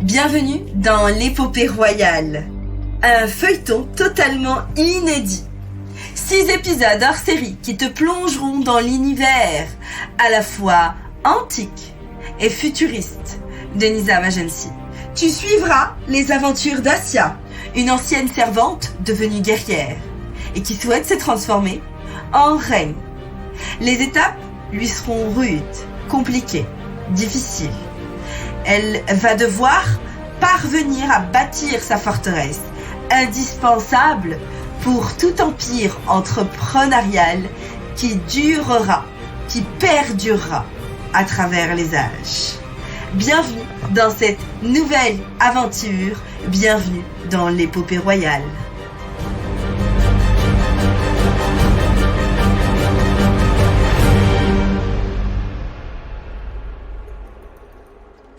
Bienvenue dans l'épopée royale, un feuilleton totalement inédit. 6 épisodes hors série qui te plongeront dans l'univers à la fois antique et futuriste de Nizam Agency. Tu suivras les aventures d'Assia, une ancienne servante devenue guerrière et qui souhaite se transformer en reine. Les étapes lui seront rudes, compliquées, difficiles. Elle va devoir parvenir à bâtir sa forteresse, indispensable pour tout empire entrepreneurial qui durera, qui perdurera à travers les âges. Bienvenue dans cette nouvelle aventure, bienvenue dans l'épopée royale.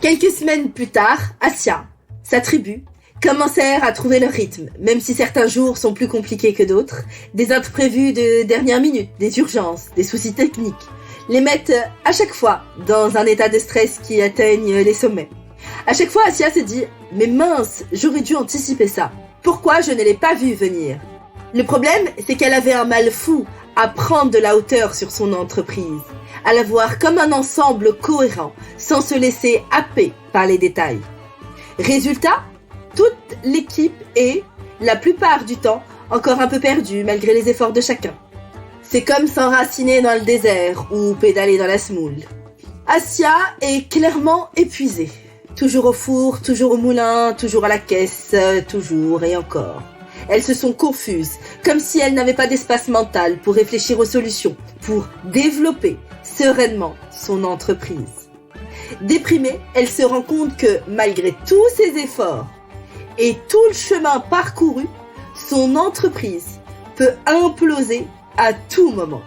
Quelques semaines plus tard, Assia, sa tribu, commencèrent à trouver leur rythme, même si certains jours sont plus compliqués que d'autres. Des imprévus de dernière minute, des urgences, des soucis techniques, les mettent à chaque fois dans un état de stress qui atteigne les sommets. À chaque fois, Assia se dit « Mais mince, j'aurais dû anticiper ça. Pourquoi je ne l'ai pas vu venir ?» Le problème, c'est qu'elle avait un mal fou à prendre de la hauteur sur son entreprise, à la voir comme un ensemble cohérent, sans se laisser happer par les détails. Résultat, toute l'équipe est, la plupart du temps, encore un peu perdue malgré les efforts de chacun. C'est comme s'enraciner dans le désert ou pédaler dans la semoule. Assia est clairement épuisée. Toujours au four, toujours au moulin, toujours à la caisse, toujours et encore. Elles se sont confuses, comme si elles n'avaient pas d'espace mental pour réfléchir aux solutions, pour développer sereinement son entreprise. Déprimée, elle se rend compte que, malgré tous ses efforts et tout le chemin parcouru, son entreprise peut imploser à tout moment.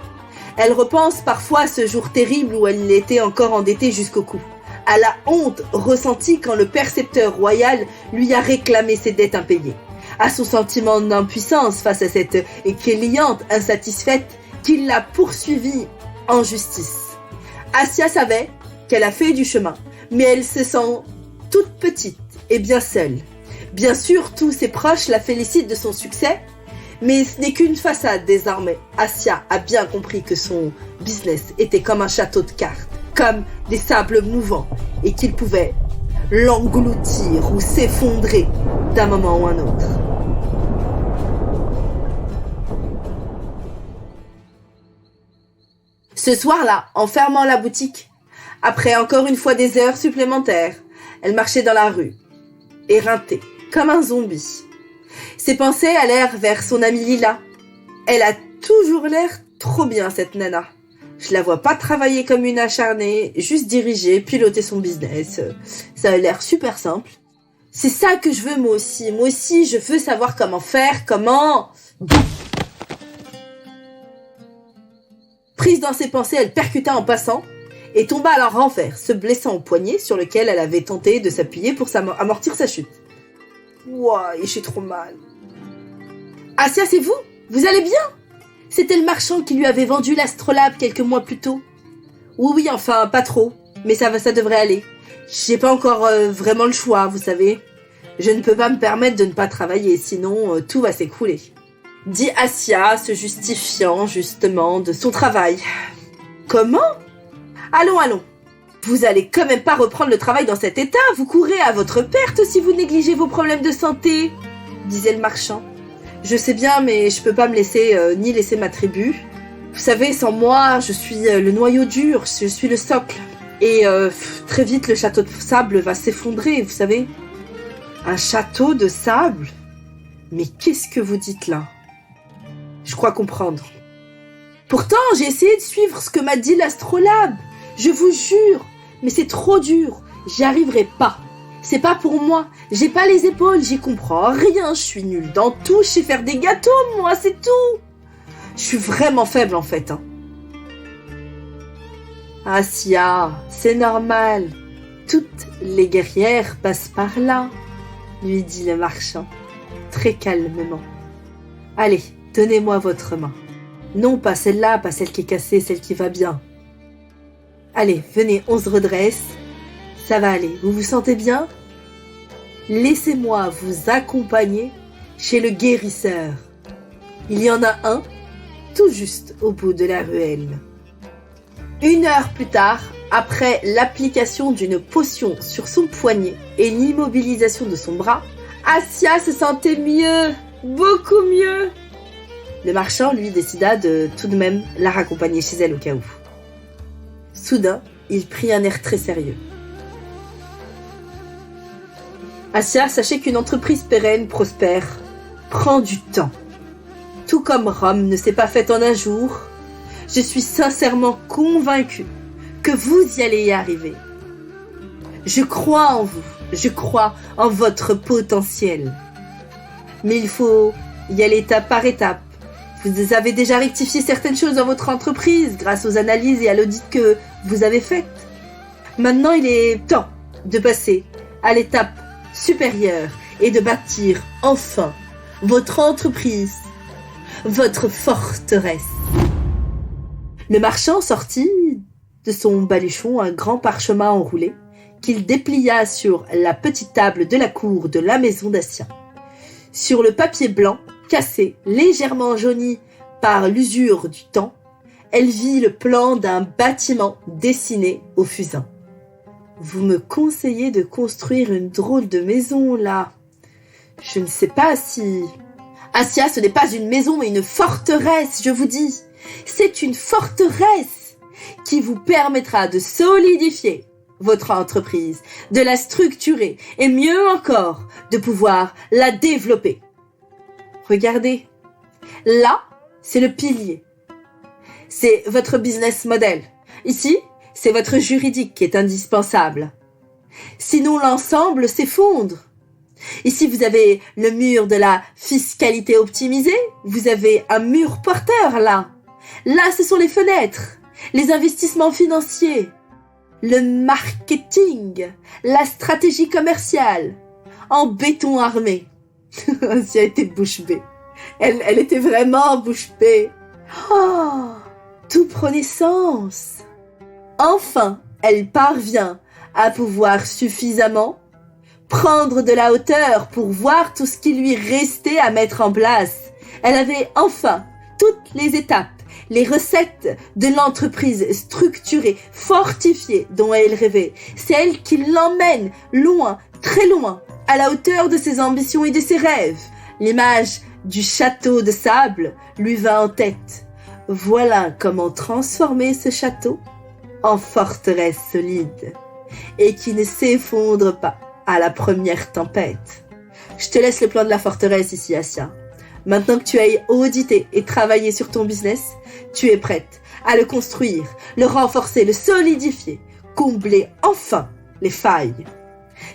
Elle repense parfois à ce jour terrible où elle était encore endettée jusqu'au cou, à la honte ressentie quand le percepteur royal lui a réclamé ses dettes impayées, à son sentiment d'impuissance face à cette cliente insatisfaite qui l'a poursuivie en justice. Assia savait qu'elle a fait du chemin, mais elle se sent toute petite et bien seule. Bien sûr, tous ses proches la félicitent de son succès, mais ce n'est qu'une façade désormais. Assia a bien compris que son business était comme un château de cartes, comme des sables mouvants, et qu'il pouvait l'engloutir ou s'effondrer d'un moment ou un autre. Ce soir-là, en fermant la boutique, après encore une fois des heures supplémentaires, elle marchait dans la rue, éreintée, comme un zombie. Ses pensées allèrent vers son amie Lila. Elle a toujours l'air trop bien, cette nana. Je la vois pas travailler comme une acharnée, juste diriger, piloter son business. Ça a l'air super simple. C'est ça que je veux moi aussi. Moi aussi, je veux savoir comment faire, comment... Prise dans ses pensées, elle percuta en passant et tomba alors en renvers, se blessant au poignet sur lequel elle avait tenté de s'appuyer pour amortir sa chute. Ouah, j'ai trop mal. Assia, c'est vous? Vous allez bien? C'était le marchand qui lui avait vendu l'astrolabe quelques mois plus tôt. Oui, enfin, pas trop, mais ça devrait aller. J'ai pas encore vraiment le choix, vous savez. Je ne peux pas me permettre de ne pas travailler, sinon tout va s'écrouler. Dit Assia, se justifiant justement de son travail. Comment? Allons. Vous allez quand même pas reprendre le travail dans cet état, vous courez à votre perte si vous négligez vos problèmes de santé, disait le marchand. Je sais bien, mais je peux pas me laisser, ni laisser ma tribu. Vous savez, sans moi, je suis le noyau dur, je suis le socle. Et très vite, le château de sable va s'effondrer, vous savez. Un château de sable? Mais qu'est-ce que vous dites là? Je crois comprendre. Pourtant, j'ai essayé de suivre ce que m'a dit l'astrolabe. Je vous jure, mais c'est trop dur. J'y arriverai pas. C'est pas pour moi. J'ai pas les épaules, j'y comprends rien. Je suis nulle dans tout. Je sais faire des gâteaux, moi, c'est tout. Je suis vraiment faible, en fait. Assia, c'est normal. Toutes les guerrières passent par là, lui dit le marchand, très calmement. Allez, donnez-moi votre main. Non, pas celle-là, pas celle qui est cassée, celle qui va bien. Allez, venez, on se redresse. Ça va aller. Vous vous sentez bien? laissez-moi vous accompagner chez le guérisseur. Il y en a un, tout juste au bout de la ruelle. 1 heure plus tard, après l'application d'une potion sur son poignet et l'immobilisation de son bras, Assia se sentait mieux, beaucoup mieux. Le marchand, lui, décida de tout de même la raccompagner chez elle au cas où. Soudain, il prit un air très sérieux. Assia, sachez qu'une entreprise pérenne, prospère, prend du temps. Tout comme Rome ne s'est pas faite en un jour, je suis sincèrement convaincue que vous y allez y arriver. Je crois en vous, je crois en votre potentiel. Mais il faut y aller étape par étape. Vous avez déjà rectifié certaines choses dans votre entreprise grâce aux analyses et à l'audit que vous avez faites. Maintenant, il est temps de passer à l'étape supérieure et de bâtir enfin votre entreprise, votre forteresse. Le marchand sortit de son baluchon un grand parchemin enroulé qu'il déplia sur la petite table de la cour de la maison d'Assia. Sur le papier blanc, cassé, légèrement jauni par l'usure du temps, elle vit le plan d'un bâtiment dessiné au fusain. Vous me conseillez de construire une drôle de maison, là. Je ne sais pas si... Assia, ce n'est pas une maison, mais une forteresse, je vous dis. C'est une forteresse qui vous permettra de solidifier votre entreprise, de la structurer et mieux encore, de pouvoir la développer. Regardez, là, c'est le pilier. C'est votre business model. Ici, c'est votre juridique qui est indispensable. Sinon, l'ensemble s'effondre. Ici, vous avez le mur de la fiscalité optimisée. Vous avez un mur porteur, là. Là, ce sont les fenêtres, les investissements financiers, le marketing, la stratégie commerciale, en béton armé. Assia était bouche bée. Elle était vraiment bouche bée. Oh, tout prenait sens. Enfin, elle parvient à pouvoir suffisamment prendre de la hauteur pour voir tout ce qui lui restait à mettre en place. Elle avait enfin toutes les étapes, les recettes de l'entreprise structurée, fortifiée dont elle rêvait. C'est elle qui l'emmène loin, très loin, à la hauteur de ses ambitions et de ses rêves. L'image du château de sable lui vint en tête. Voilà comment transformer ce château en forteresse solide et qui ne s'effondre pas à la première tempête. Je te laisse le plan de la forteresse ici, Assia. Maintenant que tu as audité et travaillé sur ton business, tu es prête à le construire, le renforcer, le solidifier, combler enfin les failles,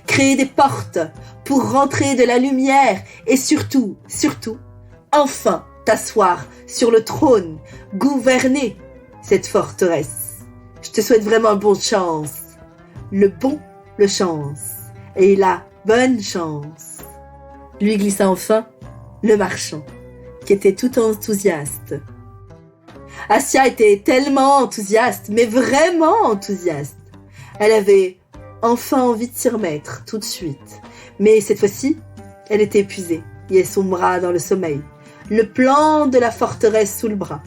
créer des portes pour rentrer de la lumière et surtout, enfin t'asseoir sur le trône, gouverner cette forteresse. Je te souhaite vraiment bonne chance. Le chance. Et la bonne chance. Lui glissa enfin le marchand, qui était tout enthousiaste. Assia était tellement enthousiaste, mais vraiment enthousiaste. Elle avait enfin envie de s'y remettre tout de suite. Mais cette fois-ci, elle était épuisée et elle sombra dans le sommeil. Le plan de la forteresse sous le bras.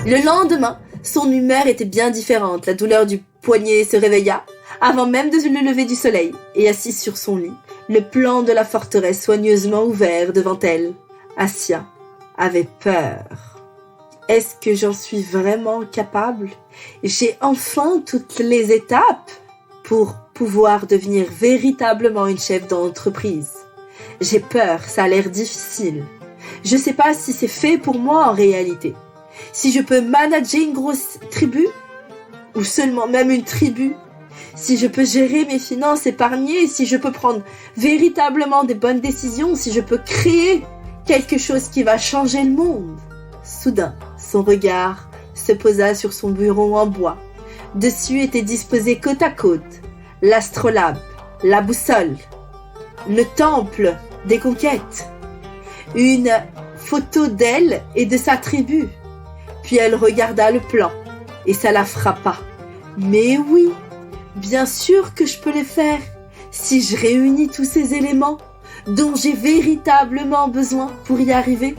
Le lendemain, son humeur était bien différente. La douleur du poignet se réveilla avant même de le lever du soleil et assise sur son lit, le plan de la forteresse soigneusement ouvert devant elle. Assia avait peur. Est-ce que j'en suis vraiment capable? J'ai enfin toutes les étapes pour pouvoir devenir véritablement une chef d'entreprise. J'ai peur, ça a l'air difficile. Je sais pas si c'est fait pour moi en réalité. Si je peux manager une grosse tribu, ou seulement même une tribu, si je peux gérer mes finances, épargner, si je peux prendre véritablement des bonnes décisions, si je peux créer quelque chose qui va changer le monde. Soudain, son regard se posa sur son bureau en bois. Dessus étaient disposés côte à côte l'astrolabe, la boussole, le temple des conquêtes, une photo d'elle et de sa tribu. Puis elle regarda le plan et ça la frappa. Mais oui, Bien sûr que je peux les faire, si je réunis tous ces éléments dont j'ai véritablement besoin pour y arriver.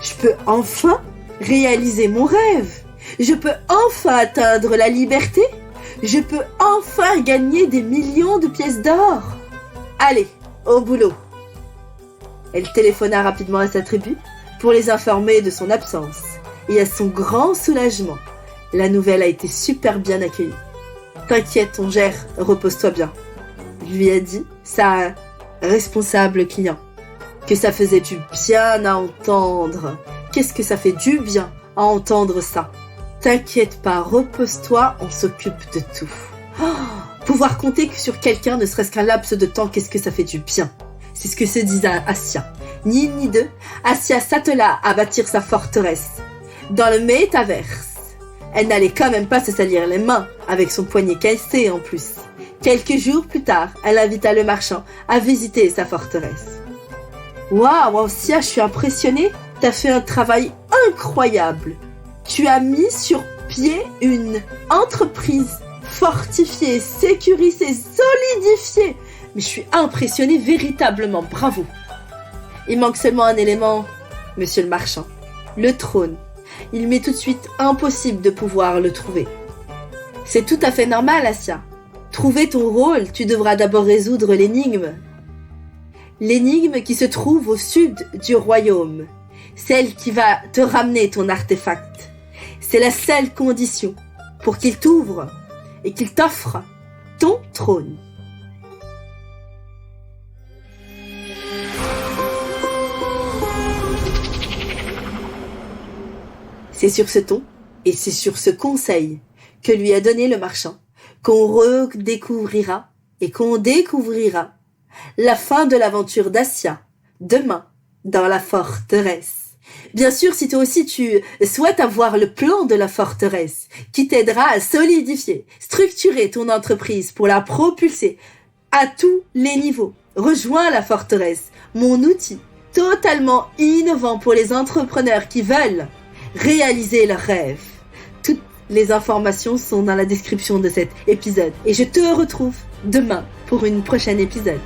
Je peux enfin réaliser mon rêve. Je peux enfin atteindre la liberté. Je peux enfin gagner des millions de pièces d'or. Allez, au boulot. Elle téléphona rapidement à sa tribu pour les informer de son absence. Et à son grand soulagement, la nouvelle a été super bien accueillie. T'inquiète, on gère, repose-toi bien, lui a dit sa responsable client. Que ça faisait du bien à entendre. Qu'est-ce que ça fait du bien à entendre ça? T'inquiète pas, repose-toi, on s'occupe de tout. Pouvoir compter que sur quelqu'un, ne serait-ce qu'un laps de temps, qu'est-ce que ça fait du bien. C'est ce que se disait Assia. Ni une ni deux, Assia s'attela à bâtir sa forteresse. Dans le métaverse. Elle n'allait quand même pas se salir les mains, avec son poignet cassé en plus. Quelques jours plus tard, elle invita le marchand à visiter sa forteresse. Waouh, Assia, je suis impressionnée. T'as fait un travail incroyable. Tu as mis sur pied une entreprise fortifiée, sécurisée, solidifiée. Mais je suis impressionnée véritablement, bravo. Il manque seulement un élément, monsieur le marchand, le trône. Il m'est tout de suite impossible de pouvoir le trouver. C'est tout à fait normal, Assia. Trouver ton rôle, tu devras d'abord résoudre l'énigme. L'énigme qui se trouve au sud du royaume. Celle qui va te ramener ton artefact. C'est la seule condition pour qu'il t'ouvre et qu'il t'offre ton trône. C'est sur ce ton et c'est sur ce conseil que lui a donné le marchand qu'on redécouvrira et qu'on découvrira la fin de l'aventure d'Assia demain dans la forteresse. Bien sûr, si toi aussi tu souhaites avoir le plan de la forteresse qui t'aidera à solidifier, structurer ton entreprise pour la propulser à tous les niveaux, rejoins la forteresse, mon outil totalement innovant pour les entrepreneurs qui veulent réaliser leurs rêves. Toutes les informations sont dans la description de cet épisode et je te retrouve demain pour une prochaine épisode.